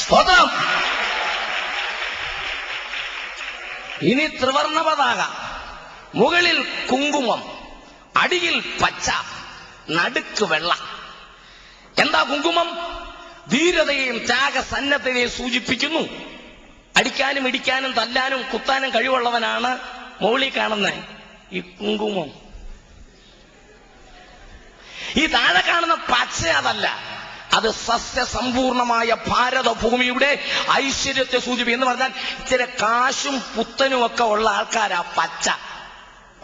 സ്തോത്രം. ഇനി ത്രിവർണ പതാക, മുകളിൽ കുങ്കുമം, അടിയിൽ പച്ച, നടുക്ക് വെള്ള. എന്താ കുങ്കുമം? ധീരതയെയും ത്യാഗസന്നദ്ധതയെയും സൂചിപ്പിക്കുന്നു. അടിക്കാനും ഇടിക്കാനും തല്ലാനും കുത്താനും കഴിവുള്ളവനാണ് മുകളിൽ കാണുന്ന ഈ കുങ്കുമം. ഈ താഴെ കാണുന്ന പച്ച അതല്ല, അത് സസ്യസമ്പൂർണമായ ഭാരതഭൂമിയുടെ ഐശ്വര്യത്തെ സൂചിപ്പിക്കും. എന്ന് പറഞ്ഞാൽ ഇച്ചിരി കാശും പുത്തനും ഒക്കെ ഉള്ള ആൾക്കാരാ പച്ച.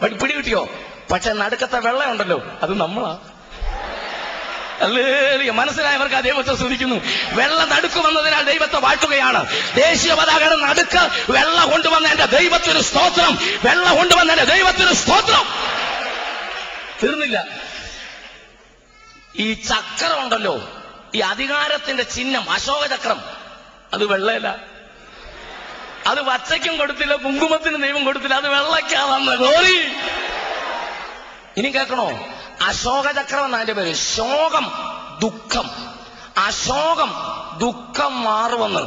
പിടി കിട്ടിയോ? പക്ഷെ നടുക്കത്തെ വെള്ളമുണ്ടല്ലോ, അത് നമ്മളാ. മനസ്സിലായവർക്ക് ആ ദൈവത്തെ സ്തുതിക്കുന്നു. വെള്ള നടുക്ക് വന്നതിനാൽ ദൈവത്തെ വാഴ്ത്തുകയാണ്. ദേശീയ പതാകയുടെ നടുക്ക് വെള്ള കൊണ്ടുവന്ന എന്റെ ദൈവത്തിന് സ്തോത്രം. വെള്ള കൊണ്ടുവന്ന എന്റെ ദൈവത്തിന് സ്തോത്രം. തീർന്നില്ല. ഈ ചക്രം ഉണ്ടല്ലോ, ഈ അധികാരത്തിന്റെ ചിഹ്നം അശോകചക്രം, അത് വെള്ളയല്ല. അത് പച്ചയ്ക്കും കൊടുത്തില്ല, കുങ്കുമത്തിന് ദൈവം കൊടുത്തില്ല, അത് വെള്ളയ്ക്കാ വന്ന ഗോറി. ഇനി കേൾക്കണോ? അശോകചക്രം എന്നാ അതിന്റെ പേര്. ശോകം ദുഃഖം, അശോകം ദുഃഖം മാറുമെന്ന്.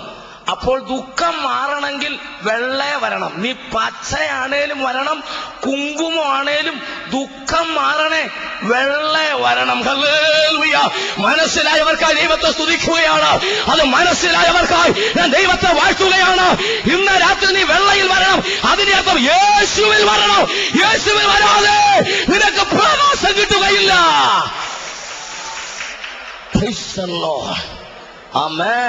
അപ്പോൾ ദുഃഖം മാറണമെങ്കിൽ വെള്ള വരണം. നീ പച്ചയാണേലും വരണം, കുങ്കുമമാണേലും ദുഃഖം മാറണേ വെള്ള വരണം. ഹല്ലേലൂയ. മനസ്സിലായവർക്കായി ദൈവത്തെ സ്തുതിക്കുകയാണ്. അത് മനസ്സിലായവർക്കായി ഞാൻ ദൈവത്തെ വാഴ്ത്തുകയാണ്. ഇന്ന് രാത്രി നീ വെള്ളയിൽ വരണം. അതിന്റെ അർത്ഥം യേശുവിൽ വരണം. യേശുവിൽ വരാതെ നിനക്ക് പ്രകാശം കിട്ടുകയില്ല. Praise the Lord. ആമേൻ.